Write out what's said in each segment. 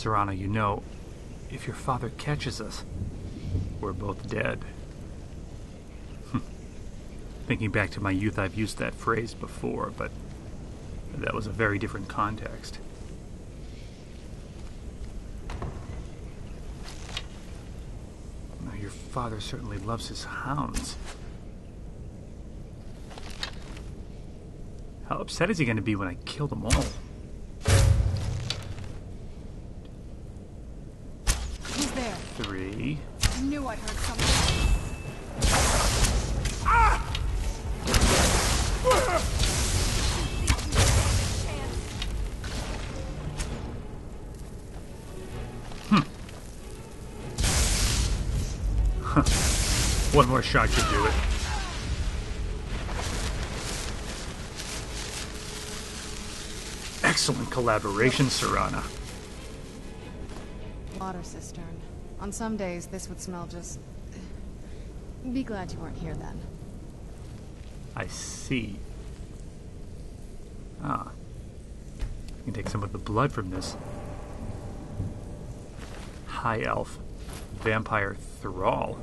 Serana, you know, if your father catches us, we're both dead. Thinking back to my youth, I've used that phrase before, but that was a very different context. Now, your father certainly loves his hounds. How upset is he going to be when I kill them all? Who's there? 3. I knew I heard something. One more shot should do it. Excellent collaboration, Serana. Water cistern. On some days, this would smell just... Be glad you weren't here then. I see. Ah. I can take some of the blood from this. High Elf. Vampire Thrall.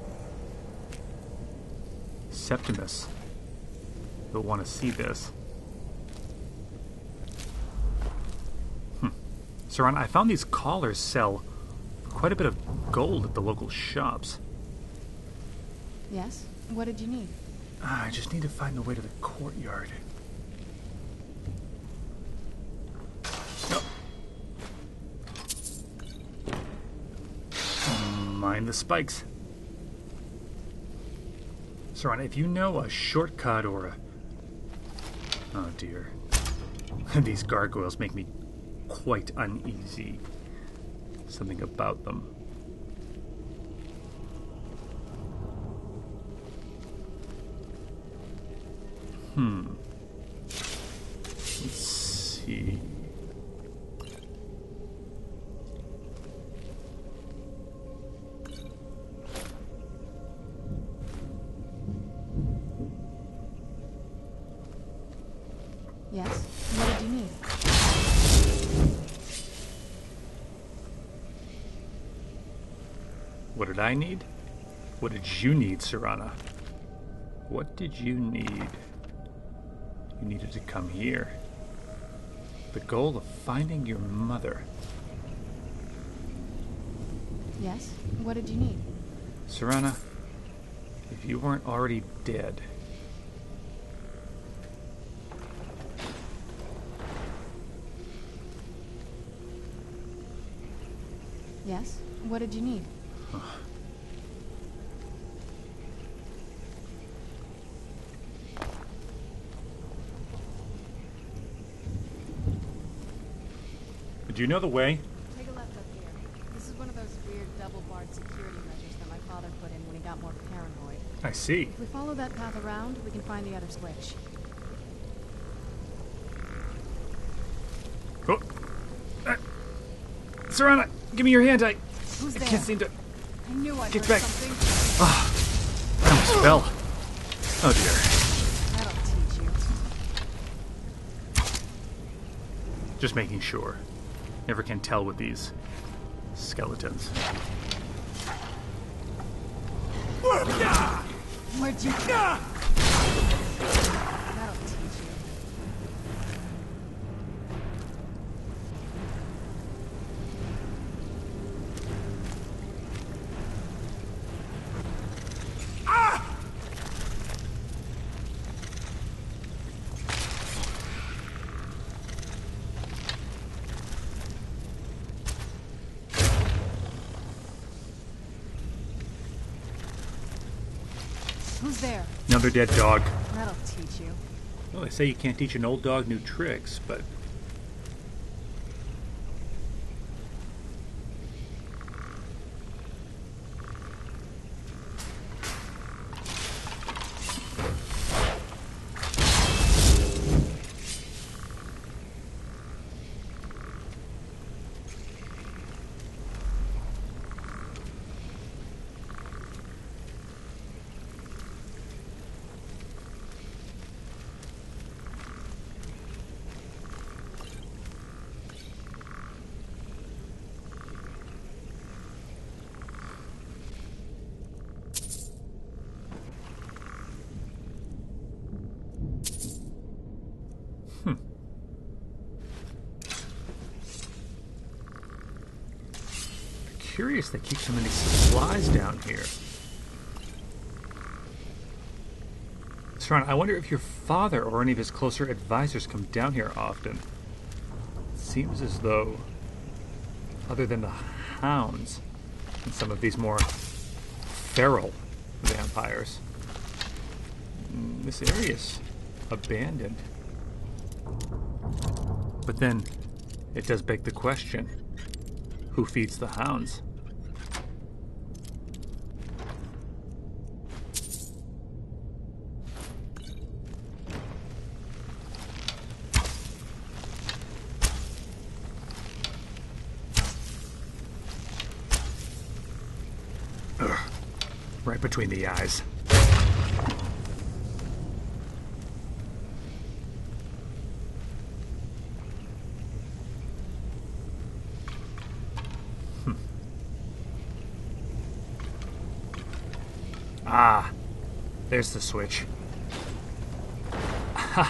Septimus. You'll want to see this. Serana, I found these collars sell for quite a bit of gold at the local shops. Yes? What did you need? I just need to find the way to the courtyard. Mind the spikes. Serana, if you know a shortcut or a... Oh dear. These gargoyles make me quite uneasy. Something about them. Let's see. Yes? What did you need? What did I need? What did you need, Serana? What did you need? You needed to come here. The goal of finding your mother. Yes? What did you need? Serana, if you weren't already dead... Yes? What did you need? Did you know the way? Take a left up here. This is one of those weird double-barred security measures that my father put in when he got more paranoid. I see. If we follow that path around, we can find the other switch. Oh. Serana, give me your hand. I Who's there? can't seem to I knew I get heard back. something. I almost fell. Oh dear. That'll teach you. Just making sure. Never can tell with these skeletons. Where'd you go? That'll teach you. Who's there? Another dead dog. That'll teach you. Well, they say you can't teach an old dog new tricks, but... curious they keep so many supplies down here. Serana, I wonder if your father or any of his closer advisors come down here often. It seems as though, other than the hounds and some of these more feral vampires, this area's abandoned. But then, it does beg the question, who feeds the hounds? Ugh. Right between the eyes. Ah, there's the switch.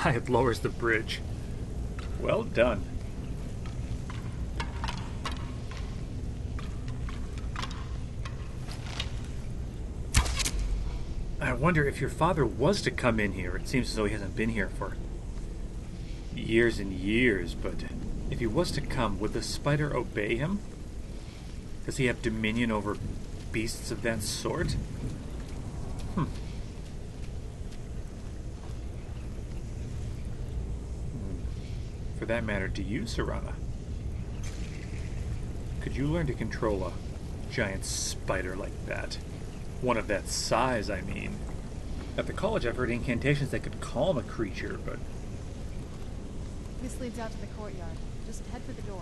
It lowers the bridge. Well done. I wonder if your father was to come in here. It seems as though he hasn't been here for years and years, but if he was to come, would the spider obey him? Does he have dominion over beasts of that sort? For that matter, do you, Serana? Could you learn to control a giant spider like that? One of that size, I mean. At the college, I've heard incantations that could calm a creature, but... This leads out to the courtyard. Just head for the door.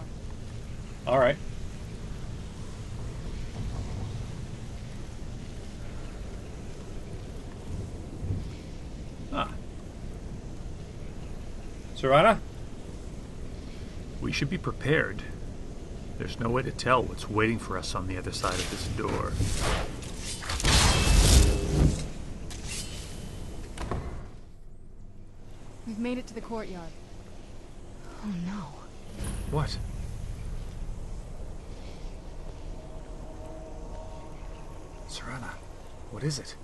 Alright. Ah. Serana? We should be prepared. There's no way to tell what's waiting for us on the other side of this door. We've made it to the courtyard. Oh no. What? Serana, what is it?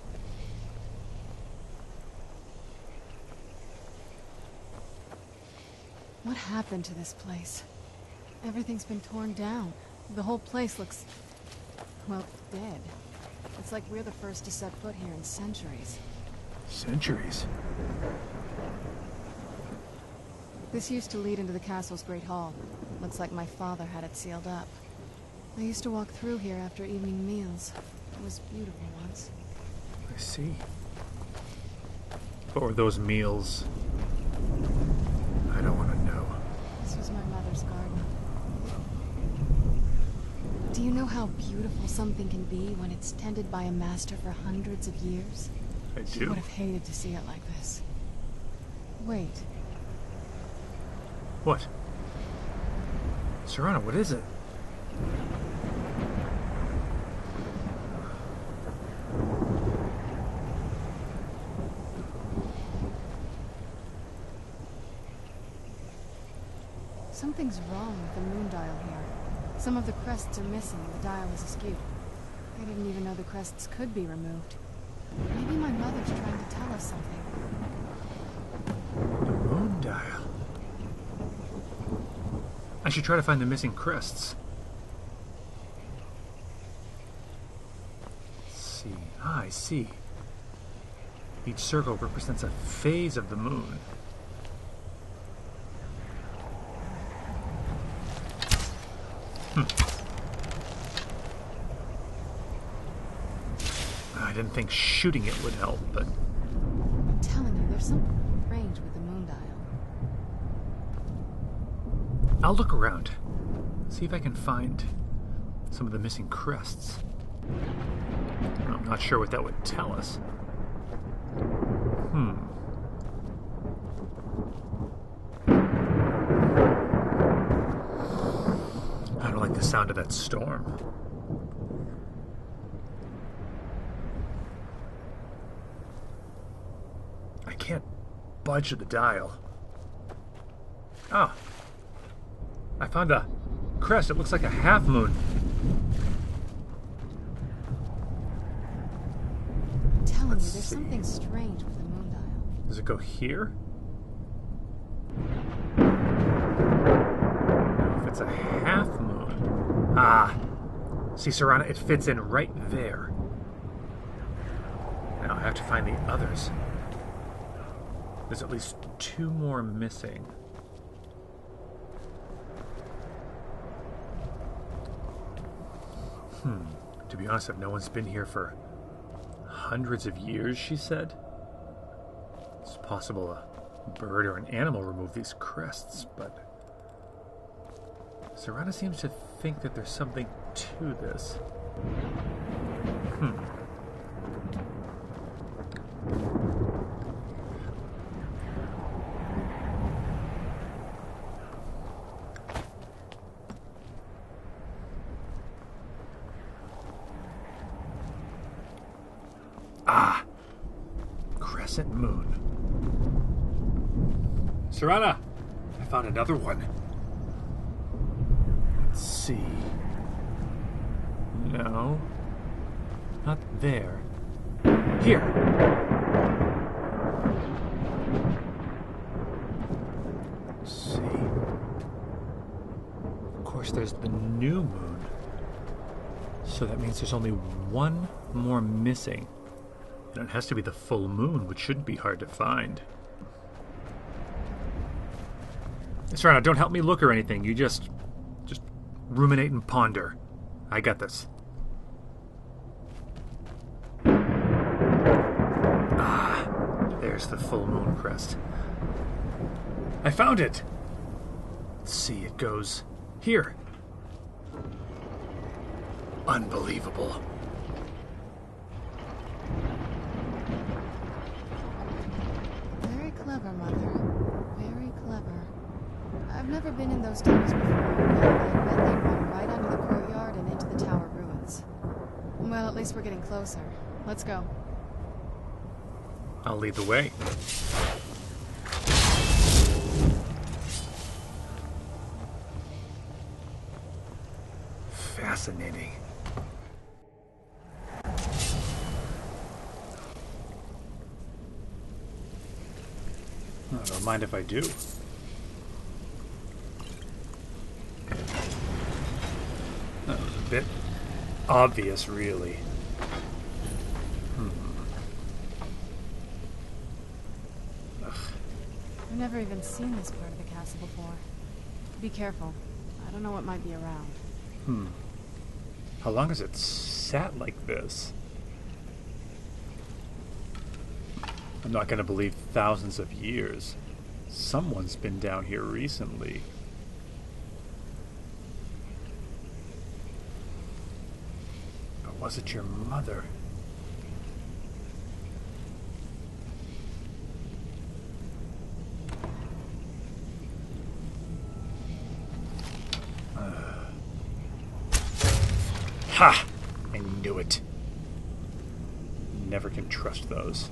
What happened to this place? Everything's been torn down. The whole place looks, well, dead. It's like we're the first to set foot here in centuries. Centuries? This used to lead into the castle's great hall. Looks like my father had it sealed up. I used to walk through here after evening meals. It was beautiful once. I see. What were those meals? I don't want to know. This was my mother's garden. Do you know how beautiful something can be when it's tended by a master for hundreds of years? I She do. would have hated to see it like this. Wait. What? Serana, what is it? Something's wrong with the moon dial here. Some of the crests are missing and the dial is askew. I didn't even know the crests could be removed. Maybe my mother's trying to tell us something. The moon dial. I should try to find the missing crests. Let's see. Ah, I see. Each circle represents a phase of the moon. I didn't think shooting it would help, but... I'm telling you, there's something strange with the moon dial. I'll look around. See if I can find some of the missing crests. I'm not sure what that would tell us. I don't like the sound of that storm. I can't budge the dial. Ah. I found a crest. It looks like a half moon. telling you, there's something strange with the moon dial. Does it go here? No, if it's a half moon. Ah! See, Serana, it fits in right there. Now I have to find the others. There's at least 2 more missing. To be honest, if no one's been here for hundreds of years, she said. It's possible a bird or an animal removed these crests, but Serana seems to think that there's something to this. Ah! Crescent moon. Serana! I found another one. Let's see. No. Not there. Here! Let's see. Of course, there's the new moon. So that means there's only one more missing. And it has to be the full moon, which shouldn't be hard to find. Serana, don't help me look or anything. You just ruminate and ponder. I got this. Ah, there's the full moon crest. I found it! Let's see, it goes here. Unbelievable. Very clever, Mother. Very clever. I've never been in those tunnels before, but I bet they run right under the courtyard and into the tower ruins. Well, at least we're getting closer. Let's go. I'll lead the way. Fascinating. I don't mind if I do. That was a bit obvious, really. Ugh. I've never even seen this part of the castle before. Be careful. I don't know what might be around. How long has it sat like this? I'm not going to believe thousands of years. Someone's been down here recently. Or was it your mother? Ha! I knew it. Never can trust those.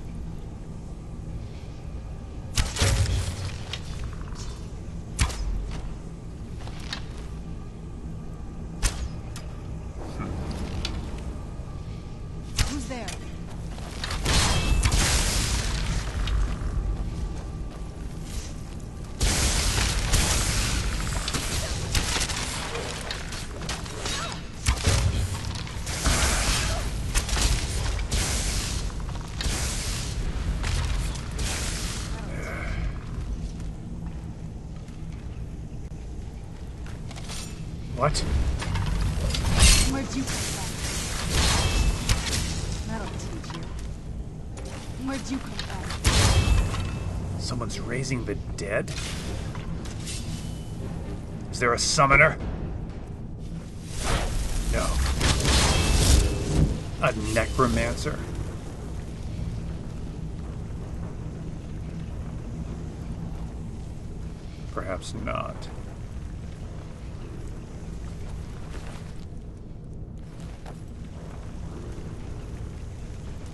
Who's there? What? Where'd you come from? That'll teach you. Where'd you come from? Someone's raising the dead? Is there a summoner? No. A necromancer? Perhaps not.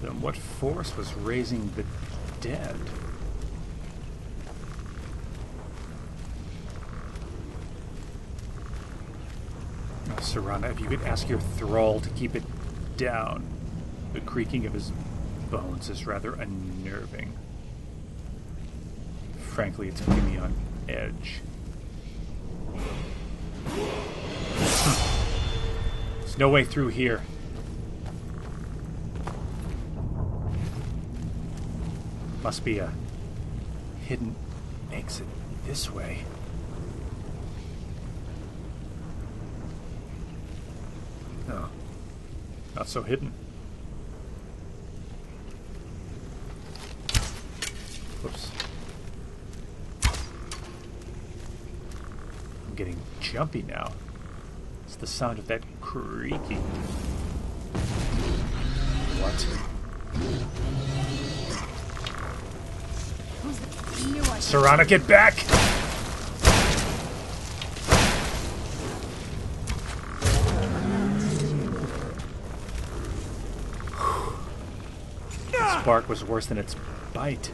Then what force was raising the dead? Oh, Serana, if you could ask your thrall to keep it down. The creaking of his bones is rather unnerving. Frankly, it's putting me on edge. There's no way through here. Must be a hidden exit this way. No, not so hidden. Whoops. I'm getting jumpy now. It's the sound of that creaking. What? Serana, get back! Its bark was worse than its bite.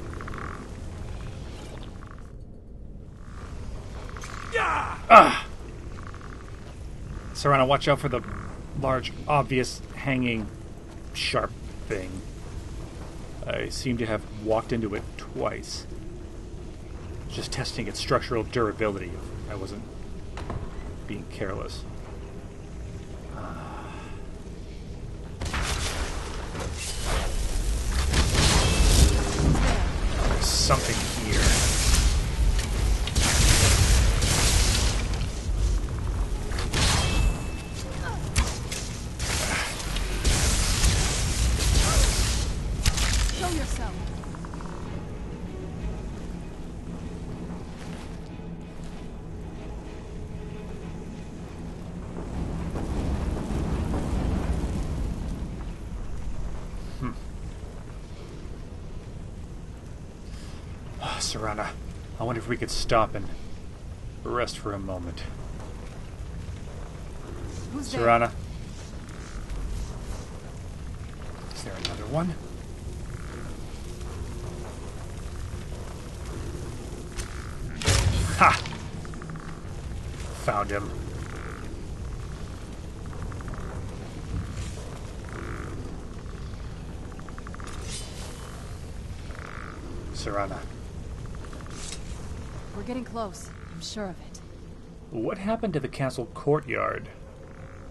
Ah! Serana, watch out for the large, obvious, hanging, sharp thing. I seem to have walked into it twice. Just testing its structural durability. I wasn't being careless. There's something here. Show yourself. Serana, I wonder if we could stop and rest for a moment. Who's there? Serana? Is there another one? Ha! Found him. Serana. We're getting close. I'm sure of it. What happened to the castle courtyard?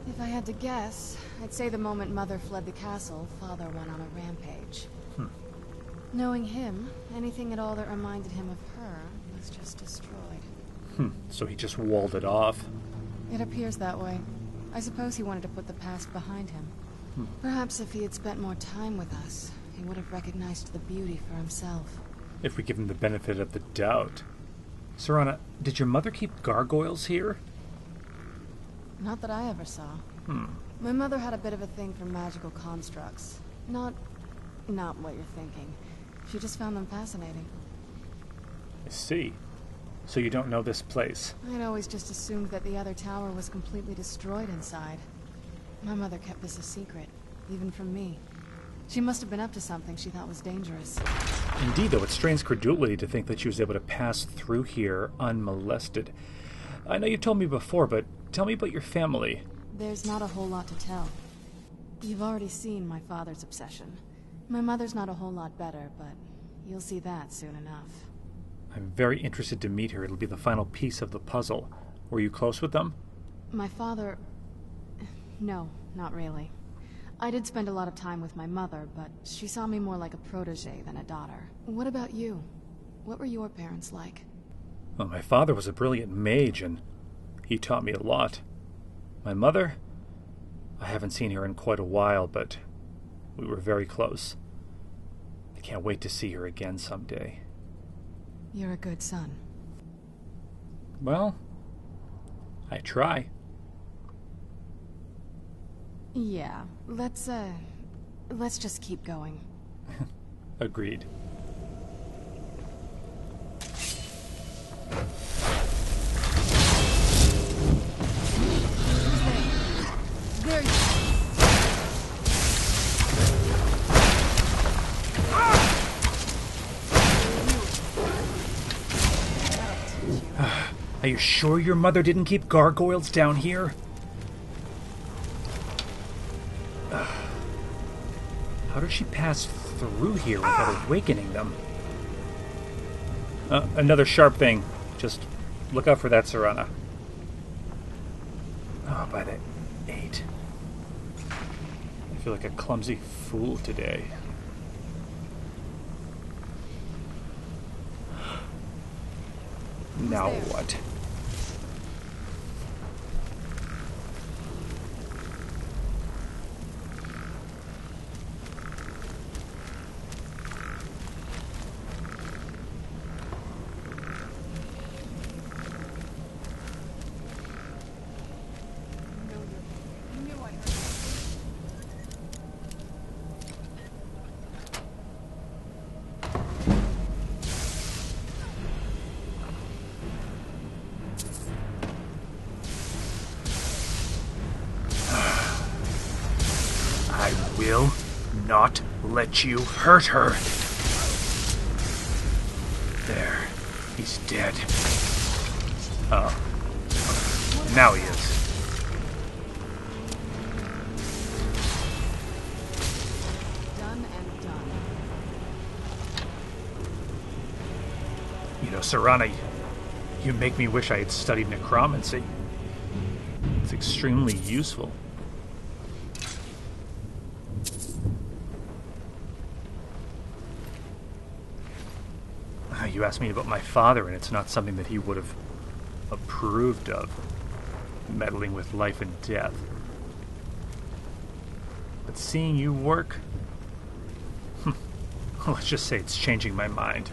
If I had to guess, I'd say the moment Mother fled the castle, Father went on a rampage. Knowing him, anything at all that reminded him of her was just destroyed. So he just walled it off. It appears that way. I suppose he wanted to put the past behind him. Perhaps if he had spent more time with us, he would have recognized the beauty for himself. If we give him the benefit of the doubt. Serana, did your mother keep gargoyles here? Not that I ever saw. My mother had a bit of a thing for magical constructs. Not what you're thinking. She just found them fascinating. I see. So you don't know this place? I'd always just assumed that the other tower was completely destroyed inside. My mother kept this a secret, even from me. She must have been up to something she thought was dangerous. Indeed, though, it strains credulity to think that she was able to pass through here unmolested. I know you've told me before, but tell me about your family. There's not a whole lot to tell. You've already seen my father's obsession. My mother's not a whole lot better, but you'll see that soon enough. I'm very interested to meet her. It'll be the final piece of the puzzle. Were you close with them? My father... No, not really. I did spend a lot of time with my mother, but she saw me more like a protege than a daughter. What about you? What were your parents like? Well, my father was a brilliant mage, and he taught me a lot. My mother? I haven't seen her in quite a while, but we were very close. I can't wait to see her again someday. You're a good son. Well, I try. Yeah, let's just keep going. Agreed. There you Are you sure your mother didn't keep gargoyles down How How did she pass through here without awakening them? Another sharp thing. Just look out for that, Serana. Oh, by the 8. I feel like a clumsy fool today. Now what? Will not let you hurt her. There. He's dead. Oh. Now he is. Done and done. You know, Serana, you make me wish I had studied necromancy. It's extremely useful. You asked me about my father, and it's not something that he would have approved of, meddling with life and death. But seeing you work, let's just say it's changing my mind.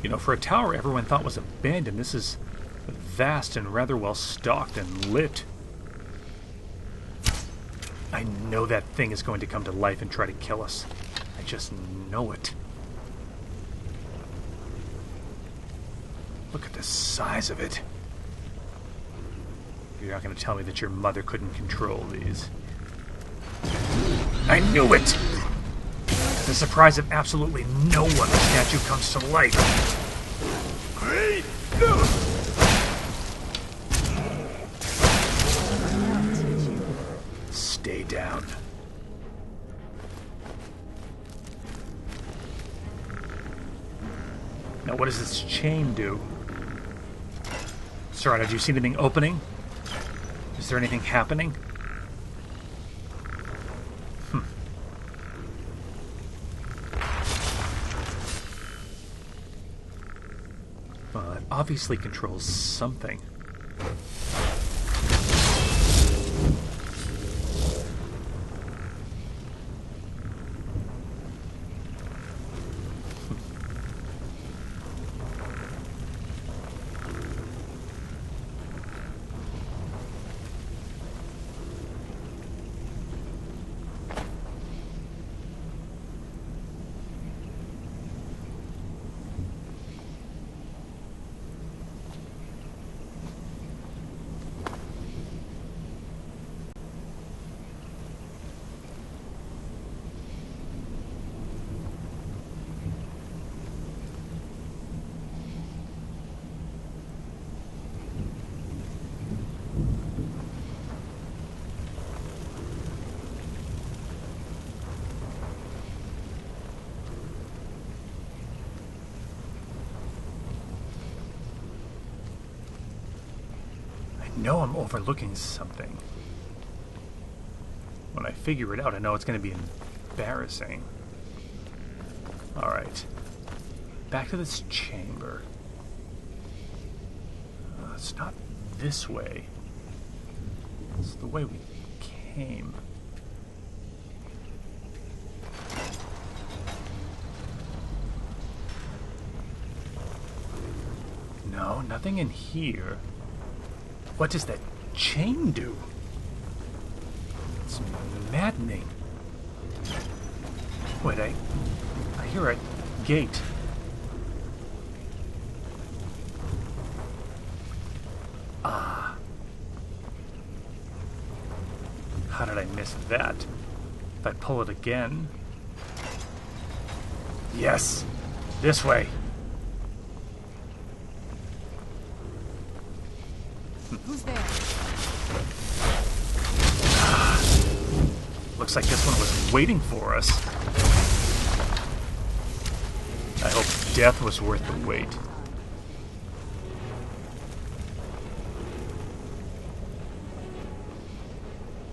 You know, for a tower everyone thought was abandoned, this is vast and rather well stocked and lit. I know that thing is going to come to life and try to kill us. I just know it. Look at the size of it. You're not going to tell me that your mother couldn't control these. I knew it! The surprise of absolutely no one, the statue comes to life. Stay down. Now what does this chain do? Serana, did you see anything opening? Is there anything happening? Well, it obviously controls something. know I'm overlooking something. When I figure it out, I know it's going to be embarrassing. Alright. Back to this chamber. It's not this way. It's the way we came. No, nothing in here. What does that chain do? It's maddening. Wait, I hear a gate. Ah. How did I miss that? If I pull it again... Yes! This way! Who's there? Looks like this one was waiting for us. I hope death was worth the wait.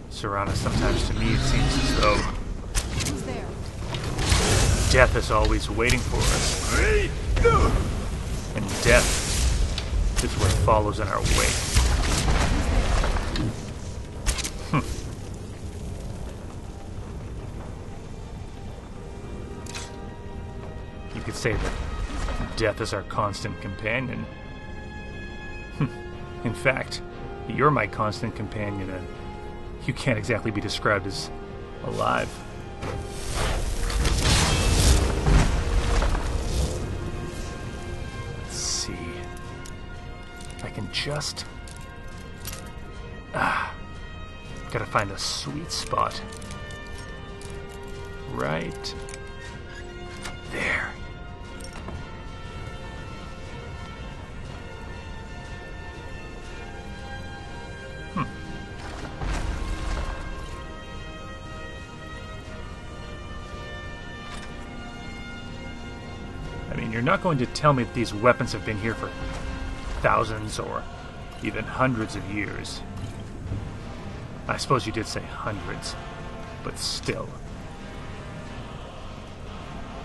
Serana, sometimes to me it seems as though Who's there? death is always waiting for us. And death is what follows in our wake. You could say that death is our constant companion. In fact, you're my constant companion, and you can't exactly be described as alive. Let's see. I can just... gotta find a sweet spot. Right there. I mean, you're not going to tell me that these weapons have been here for thousands or even hundreds of years. I suppose you did say hundreds, but still.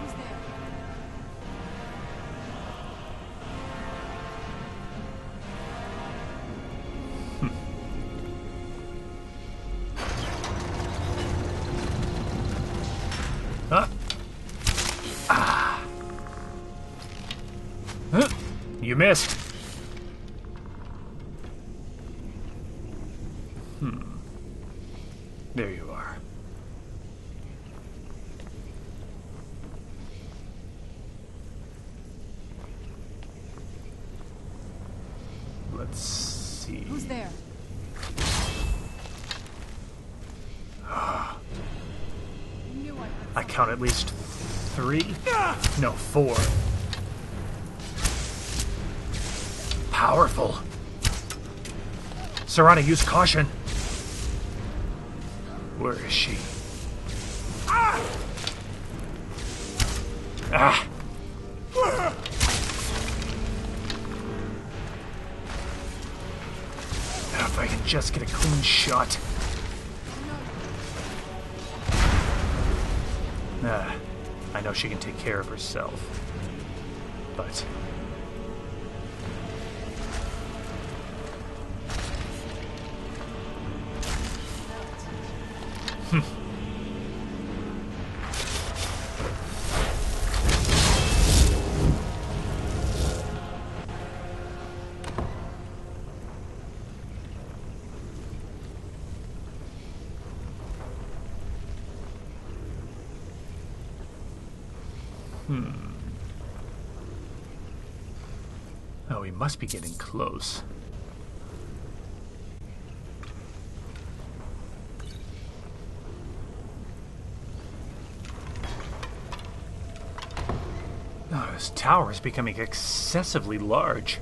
Who's there? You missed. There you are. Let's see. Who's there? I count at least 3? No, 4. Powerful. Serana, use caution. Where is she? Ah! Now if I can just get a clean shot. I know she can take care of herself. But... Oh, we must be getting close. Oh, this tower is becoming excessively large.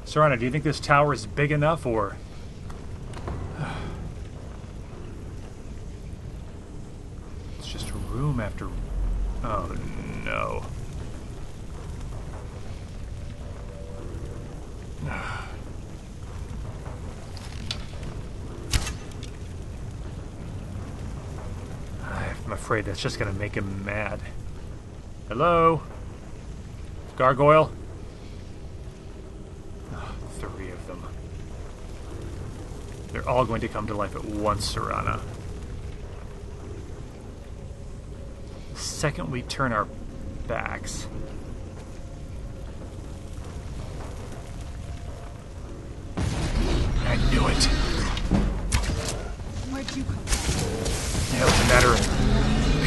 Serana, do you think this tower is big enough, or... It's just rooms room after... Oh, no. I'm afraid that's just going to make him mad. Hello? Gargoyle? Oh, 3 of them. They're all going to come to life at once, Serana. The second we turn our backs... I knew it. Where'd you come from? It was a matter of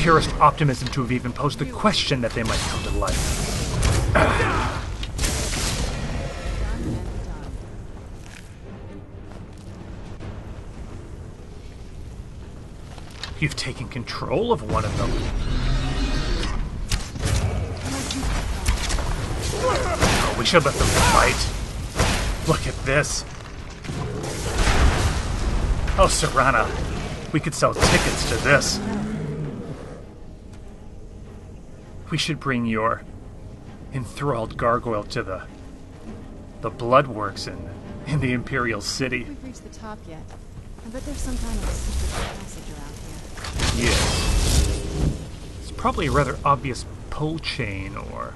purest optimism to have even posed the question that they might come to life. Done and done. You've taken control of one of them. Where'd you come from? Oh, we should let them fight. Look at this. Oh, Serana, we could sell tickets to this. We should bring your enthralled gargoyle to the Bloodworks in the Imperial City. We've reached the top yet. I bet there's some kind of a secret passage around here. Yes. It's probably a rather obvious pull chain or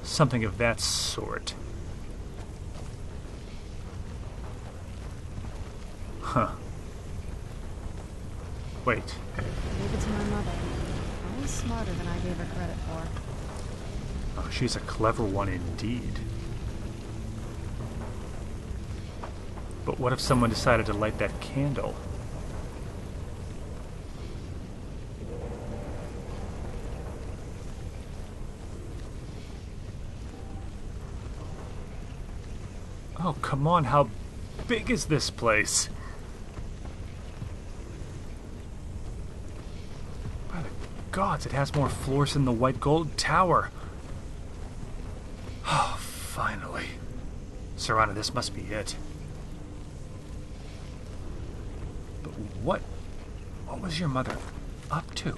something of that sort. Huh. Wait. I gave it to my mother. Always smarter than I gave her credit for. Oh, she's a clever one indeed. But what if someone decided to light that candle? Oh, come on, how big is this place? By the gods, it has more floors than the White Gold Tower. Oh, finally. Serana, this must be it. But what was your mother up to?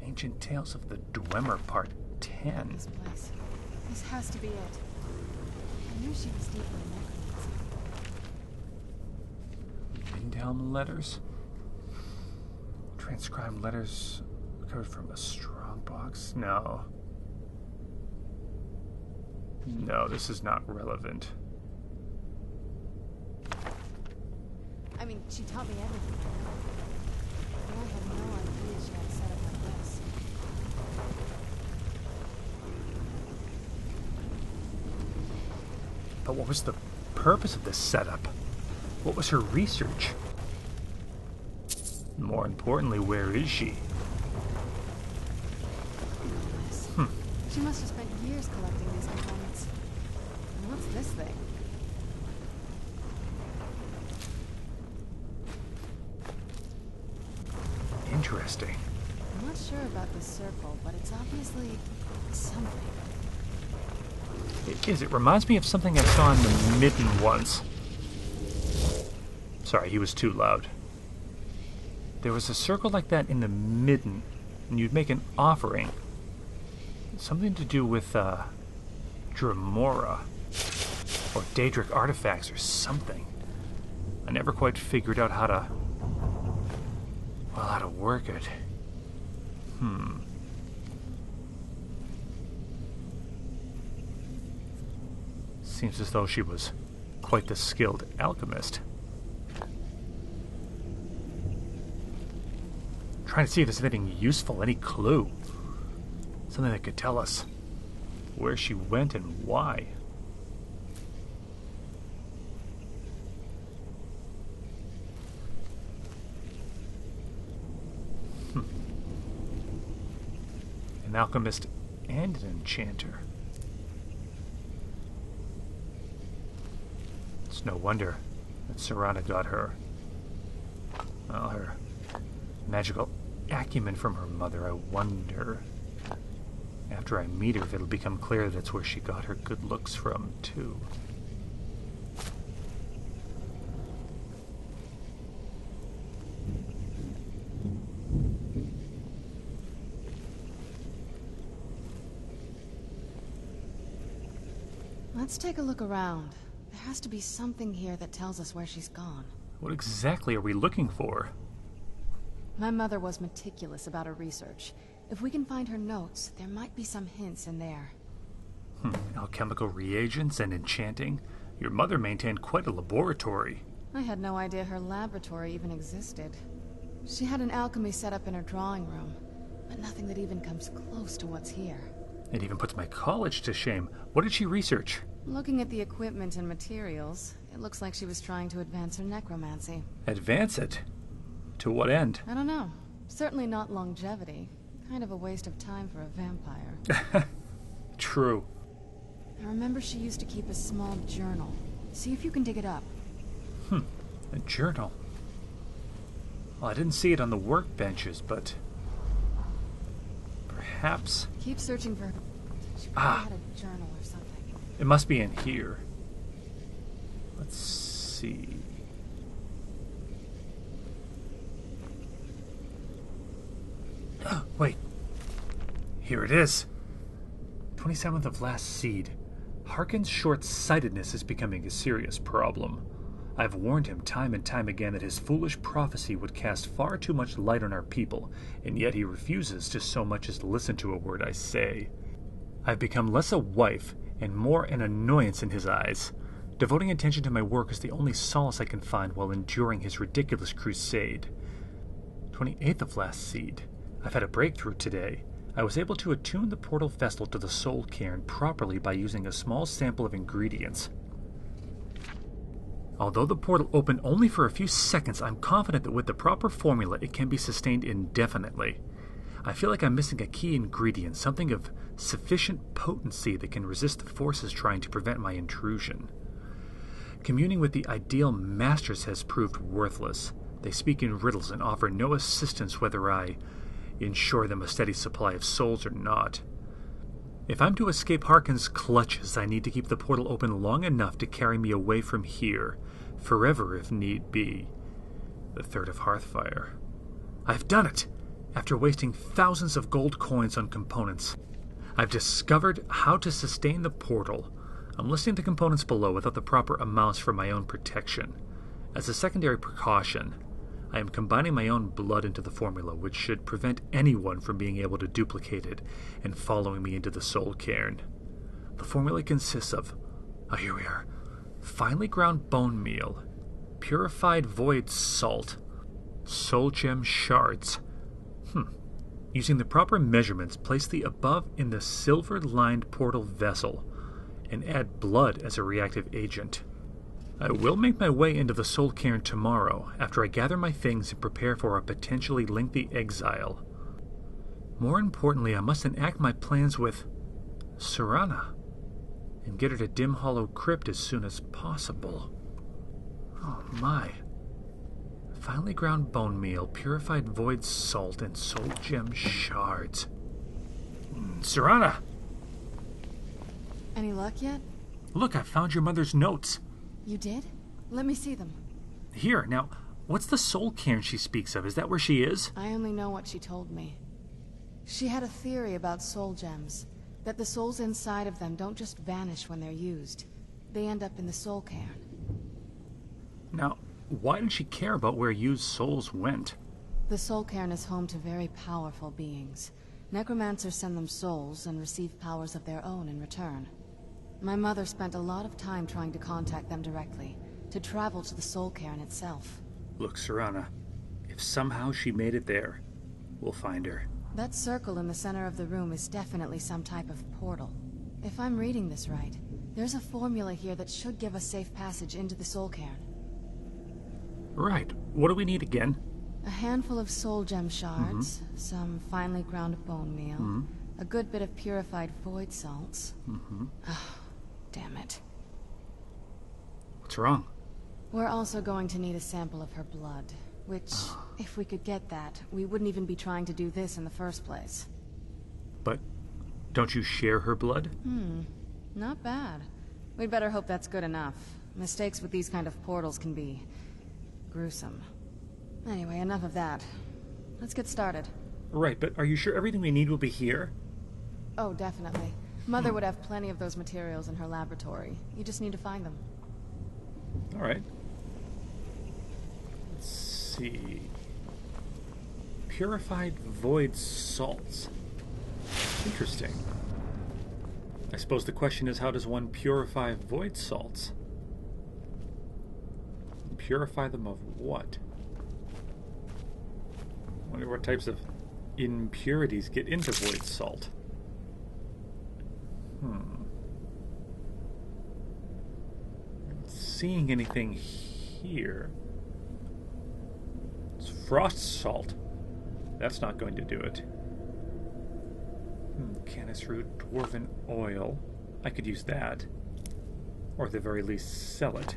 Ancient Tales of the Dwemer, Part 10. This place. This has to be it. I knew she was deeply necromancy. Windhelm letters? Transcribed letters recovered from a strongbox? No. No, this is not relevant. I mean, she taught me everything I know. But I had no idea she had a setup like this. But what was the purpose of this setup? What was her research? More importantly, where is she? She must have spent years collecting these components. And what's this thing? Interesting. I'm not sure about this circle, but it's obviously something. It is. It reminds me of something I saw in the Midden once. Sorry, he was too loud. There was a circle like that in the Midden, and you'd make an offering. Something to do with, Dremora. Or Daedric artifacts or something. I never quite figured out how to work it. Seems as though she was quite the skilled alchemist. Trying to see if there's anything useful, any clue. Something that could tell us where she went and why. An alchemist and an enchanter. It's no wonder that Serana got her magical acumen from her mother. I wonder, after I meet her, if it'll become clear that's where she got her good looks from, too. Let's take a look around. There has to be something here that tells us where she's gone. What exactly are we looking for? My mother was meticulous about her research. If we can find her notes, there might be some hints in there. Alchemical reagents and enchanting. Your mother maintained quite a laboratory. I had no idea her laboratory even existed. She had an alchemy set up in her drawing room, but nothing that even comes close to what's here. It even puts my college to shame. What did she research? Looking at the equipment and materials, it looks like she was trying to advance her necromancy. Advance it? To what end? I don't know. Certainly not longevity. Kind of a waste of time for a vampire. True. I remember she used to keep a small journal. See if you can dig it up. A journal. Well, I didn't see it on the workbenches, but perhaps... Keep searching for her. She probably had a journal or something. It must be in here. Let's see... Wait. Here it is. 27th of last seed. Harkin's short-sightedness is becoming a serious problem. I've warned him time and time again that his foolish prophecy would cast far too much light on our people, and yet he refuses to so much as listen to a word I say. I've become less a wife and more an annoyance in his eyes. Devoting attention to my work is the only solace I can find while enduring his ridiculous crusade. 28th of last seed. I've had a breakthrough today. I was able to attune the portal vessel to the soul cairn properly by using a small sample of ingredients. Although the portal opened only for a few seconds, I'm confident that with the proper formula it can be sustained indefinitely. I feel like I'm missing a key ingredient, something of sufficient potency that can resist the forces trying to prevent my intrusion. Communing with the ideal masters has proved worthless. They speak in riddles and offer no assistance whether I ensure them a steady supply of souls or not. If I'm to escape Harkin's clutches, I need to keep the portal open long enough to carry me away from here, forever if need be. The 3rd of Hearthfire. I've done it! After wasting thousands of gold coins on components. I've discovered how to sustain the portal. I'm listing the components below without the proper amounts for my own protection. As a secondary precaution, I am combining my own blood into the formula, which should prevent anyone from being able to duplicate it and following me into the soul cairn. The formula consists of, here we are, finely ground bone meal, purified void salt, soul gem shards. Using the proper measurements, place the above in the silver-lined portal vessel and add blood as a reactive agent. I will make my way into the soul cairn tomorrow, after I gather my things and prepare for a potentially lengthy exile. More importantly, I must enact my plans with Serana, and get her to Dim Hollow Crypt as soon as possible. Oh my. Finely ground bone meal, purified void salt, and soul gem shards. Serana! Any luck yet? Look, I found your mother's notes. You did? Let me see them. Here, now, what's the soul cairn she speaks of? Is that where she is? I only know what she told me. She had a theory about soul gems, that the souls inside of them don't just vanish when they're used. They end up in the soul cairn. Now, why did she care about where used souls went? The soul cairn is home to very powerful beings. Necromancers send them souls and receive powers of their own in return. My mother spent a lot of time trying to contact them directly, to travel to the soul cairn itself. Look, Serana, if somehow she made it there, we'll find her. That circle in the center of the room is definitely some type of portal. If I'm reading this right, there's a formula here that should give us safe passage into the soul cairn. Right. What do we need again? A handful of soul gem shards, some finely ground bone meal, a good bit of purified void salts. Oh, damn it. What's wrong? We're also going to need a sample of her blood, which, if we could get that, we wouldn't even be trying to do this in the first place. But don't you share her blood? Not bad. We'd better hope that's good enough. Mistakes with these kind of portals can be gruesome. Anyway, enough of that. Let's get started. Right, but are you sure everything we need will be here? Oh, definitely. Mother would have plenty of those materials in her laboratory. You just need to find them. All right. Let's see. Purified void salts. Interesting. I suppose the question is, how does one purify void salts? Purify them of what? I wonder what types of impurities get into void salt. Not seeing anything here. It's frost salt. That's not going to do it. Canis root, dwarven oil. I could use that. Or at the very least, sell it.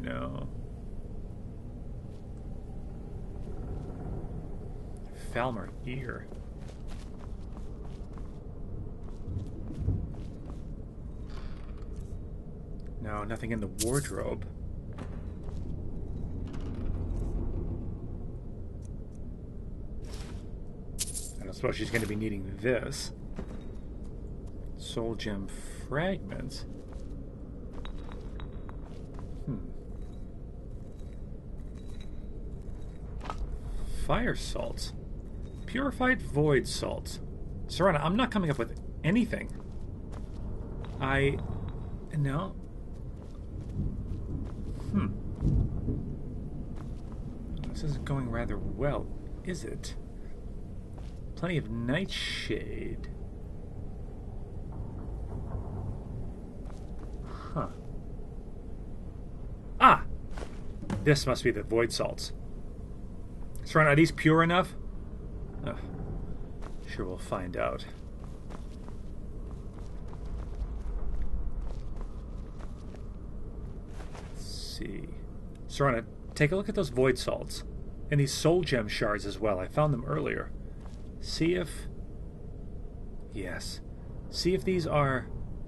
No. Falmer ear. No, nothing in the wardrobe. I don't suppose she's going to be needing this. Soul gem fragments. Fire salts. Purified void salts. Serana, I'm not coming up with anything. No. This isn't going rather well, is it? Plenty of nightshade. Ah! This must be the void salts. Serana, are these pure enough? Sure, we'll find out. Let's see. Serana, take a look at those void salts. And these soul gem shards as well. I found them earlier. See if... Yes. See if these are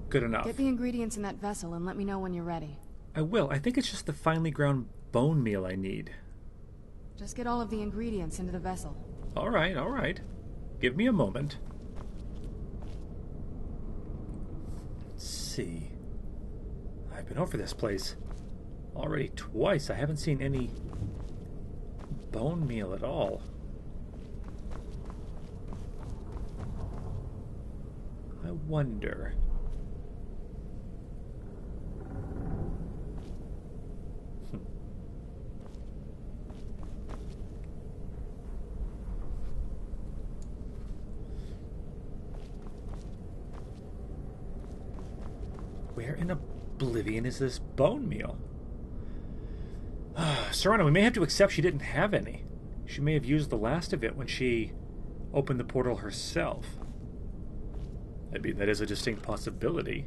good enough. Get the ingredients in that vessel and let me know when you're ready. I will. I think it's just the finely ground bone meal I need. Just get all of the ingredients into the vessel. All right, all right. Give me a moment. Let's see. I've been over this place already twice. I haven't seen any bone meal at all. I wonder... Where in oblivion is this bone meal? Serana, we may have to accept she didn't have any. She may have used the last of it when she opened the portal herself. I mean, that is a distinct possibility.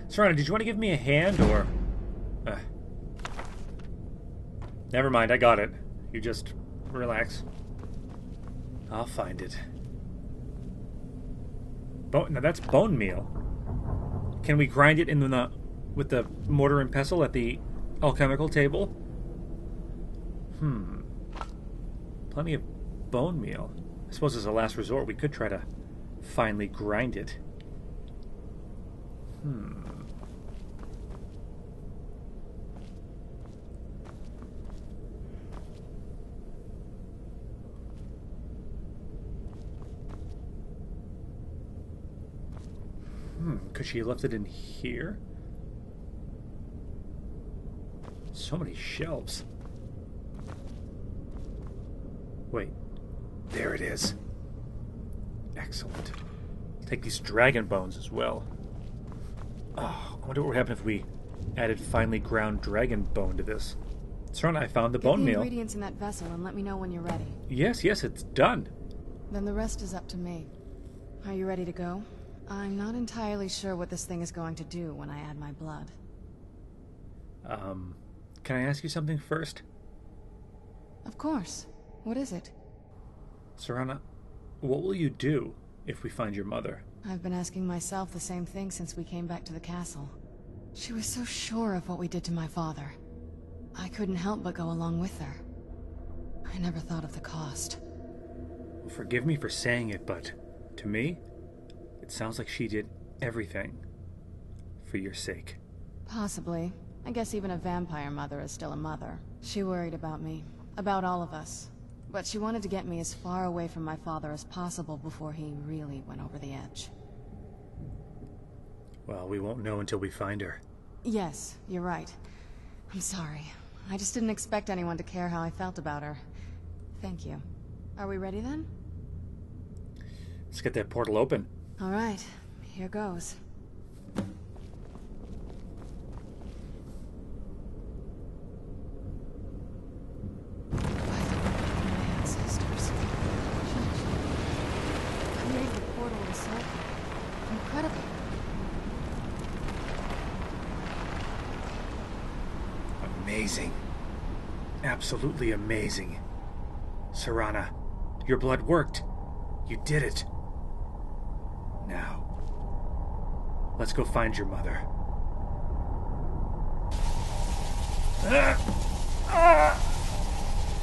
Serana, did you want to give me a hand, or... Never mind, I got it. You just relax. I'll find it. Now that's bone meal. Can we grind it in with the mortar and pestle at the alchemical table? Plenty of bone meal. I suppose as a last resort we could try to finely grind it. Could she have left it in here? So many shelves. Wait. There it is. Excellent. Take these dragon bones as well. Oh, I wonder what would happen if we added finely ground dragon bone to this. Serana, I found the bone meal. Get the ingredients in that vessel and let me know when you're ready. Yes, it's done. Then the rest is up to me. Are you ready to go? I'm not entirely sure what this thing is going to do when I add my blood. Can I ask you something first? Of course. What is it? Serana, what will you do if we find your mother? I've been asking myself the same thing since we came back to the castle. She was so sure of what we did to my father. I couldn't help but go along with her. I never thought of the cost. Forgive me for saying it, but to me, it sounds like she did everything for your sake. Possibly. I guess even a vampire mother is still a mother. She worried about me, about all of us. But she wanted to get me as far away from my father as possible before he really went over the edge. Well, we won't know until we find her. Yes, you're right. I'm sorry. I just didn't expect anyone to care how I felt about her. Thank you. Are we ready then? Let's get that portal open. All right, here goes. Ancestors. Created the portal in Soul. Incredible. Amazing. Absolutely amazing. Serana, your blood worked. You did it. Now, let's go find your mother.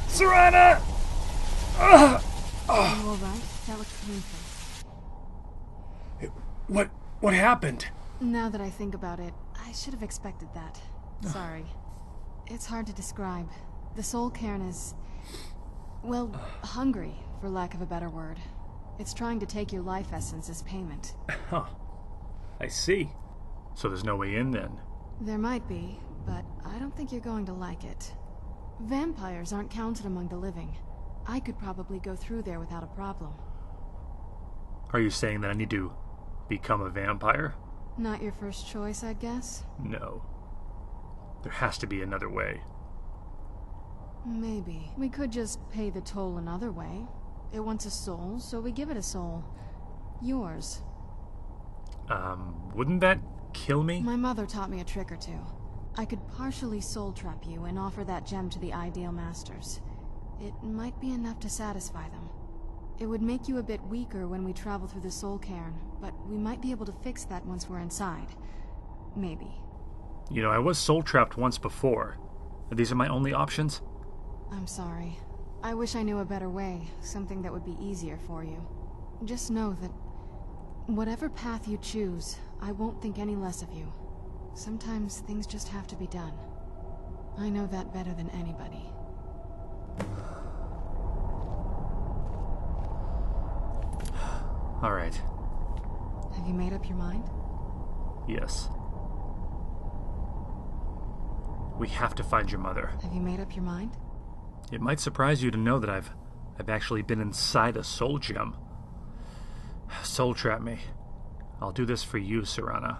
Serana! Are you alright? That looks painful. What happened? Now that I think about it, I should have expected that. Sorry. It's hard to describe. The soul cairn is... well, hungry, for lack of a better word. It's trying to take your life essence as payment. Huh. I see. So there's no way in then? There might be, but I don't think you're going to like it. Vampires aren't counted among the living. I could probably go through there without a problem. Are you saying that I need to become a vampire? Not your first choice, I'd guess? No. There has to be another way. Maybe. We could just pay the toll another way. It wants a soul, so we give it a soul. Yours. Wouldn't that kill me? My mother taught me a trick or two. I could partially soul trap you and offer that gem to the ideal masters. It might be enough to satisfy them. It would make you a bit weaker when we travel through the soul cairn, but we might be able to fix that once we're inside. Maybe. You know, I was soul trapped once before. These are my only options? I'm sorry. I wish I knew a better way, something that would be easier for you. Just know that whatever path you choose, I won't think any less of you. Sometimes things just have to be done. I know that better than anybody. All right. Have you made up your mind? Yes. We have to find your mother. Have you made up your mind? It might surprise you to know that I've actually been inside a soul gem. Soul trap me. I'll do this for you, Serana.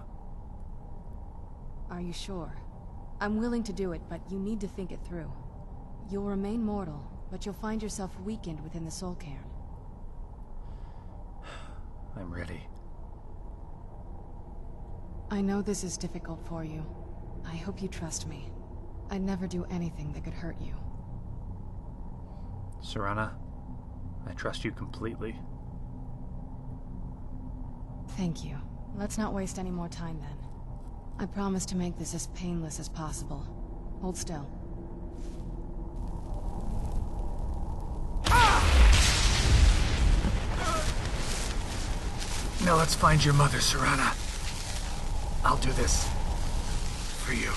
Are you sure? I'm willing to do it, but you need to think it through. You'll remain mortal, but you'll find yourself weakened within the soul cairn. I'm ready. I know this is difficult for you. I hope you trust me. I'd never do anything that could hurt you. Serana, I trust you completely. Thank you. Let's not waste any more time then. I promise to make this as painless as possible. Hold still. Now let's find your mother, Serana. I'll do this for you.